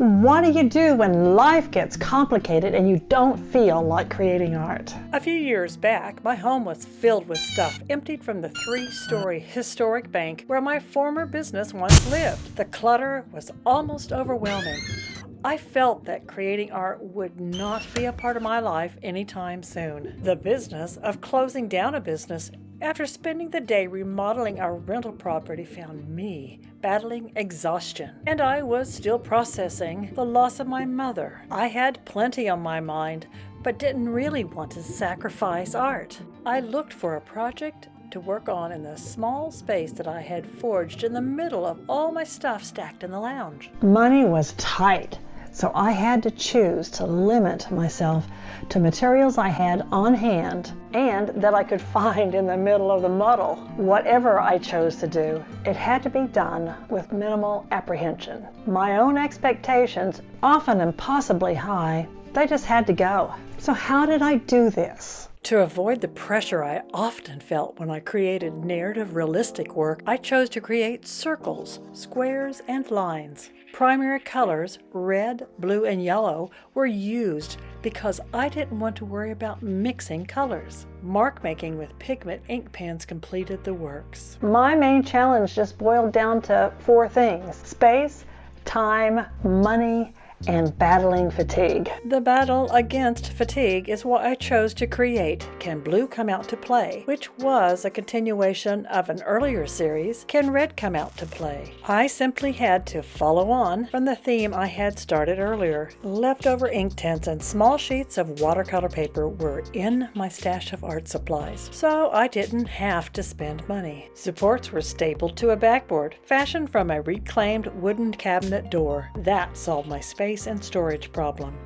what do you do when life gets complicated and you don't feel like creating art? A few years back, my home was filled with stuff emptied from the 3-story historic bank where my former business once lived. The clutter was almost overwhelming. I felt that creating art would not be a part of my life anytime soon. The business of closing down a business after spending the day remodeling our rental property found me battling exhaustion, and I was still processing the loss of my mother. I had plenty on my mind, but didn't really want to sacrifice art. I looked for a project to work on in the small space that I had forged in the middle of all my stuff stacked in the lounge. Money was tight, so I had to choose to limit myself to materials I had on hand and that I could find in the middle of the muddle. Whatever I chose to do, it had to be done with minimal apprehension. My own expectations, often impossibly high, they just had to go. So how did I do this? To avoid the pressure I often felt when I created narrative realistic work, I chose to create circles, squares, and lines. Primary colors, red, blue, and yellow, were used because I didn't want to worry about mixing colors. Mark making with pigment ink pens completed the works. My main challenge just boiled down to 4 things: space, time, money, and battling fatigue. The battle against fatigue is what I chose to create Can Blue Come Out to Play, which was a continuation of an earlier series, Can Red Come Out to Play. I simply had to follow on from the theme I had started earlier. Leftover ink tints and small sheets of watercolor paper were in my stash of art supplies, so I didn't have to spend money. Supports were stapled to a backboard, fashioned from a reclaimed wooden cabinet door. That solved my space and storage problem.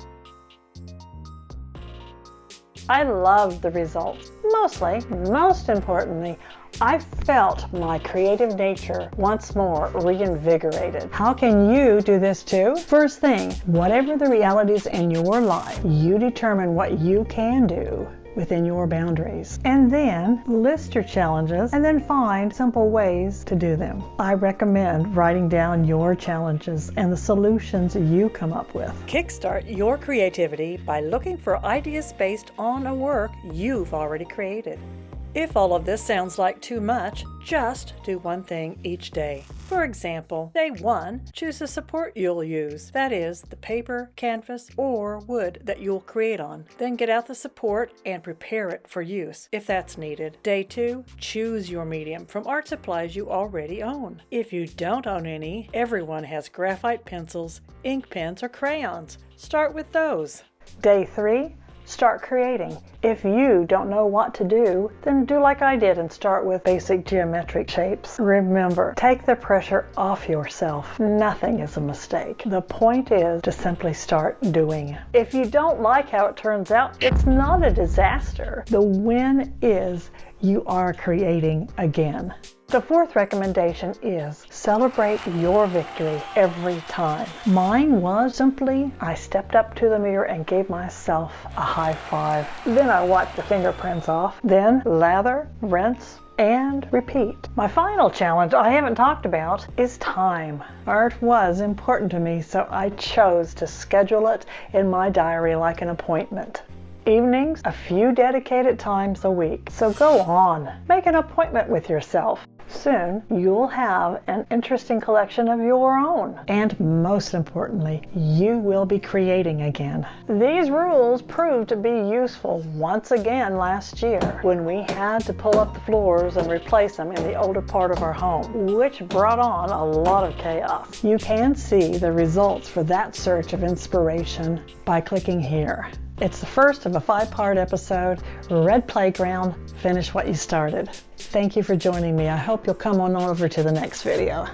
I loved the results. Most importantly, I felt my creative nature once more reinvigorated. How can you do this too? First thing, whatever the realities in your life, you determine what you can do within your boundaries. And then list your challenges and then find simple ways to do them. I recommend writing down your challenges and the solutions you come up with. Kickstart your creativity by looking for ideas based on a work you've already created. If all of this sounds like too much, just do one thing each day. For example, day 1, choose the support you'll use. That is, the paper, canvas, or wood that you'll create on. Then get out the support and prepare it for use, if that's needed. Day 2, choose your medium from art supplies you already own. If you don't own any, everyone has graphite pencils, ink pens, or crayons. Start with those. Day 3, start creating. If you don't know what to do, then do like I did and start with basic geometric shapes. Remember, take the pressure off yourself. Nothing is a mistake. The point is to simply start doing. If you don't like how it turns out, it's not a disaster. The win is you are creating again. The 4th recommendation is celebrate your victory every time. Mine was simply, I stepped up to the mirror and gave myself a high five. Then I wiped the fingerprints off. Then lather, rinse, and repeat. My final challenge I haven't talked about is time. Art was important to me, so I chose to schedule it in my diary like an appointment. Evenings, a few dedicated times a week. So go on, make an appointment with yourself. Soon, you'll have an interesting collection of your own. And most importantly, you will be creating again. These rules proved to be useful once again last year when we had to pull up the floors and replace them in the older part of our home, which brought on a lot of chaos. You can see the results for that search of inspiration by clicking here. It's the first of a 5-part episode, Red Playground, Finish What You Started. Thank you for joining me. I hope you'll come on over to the next video.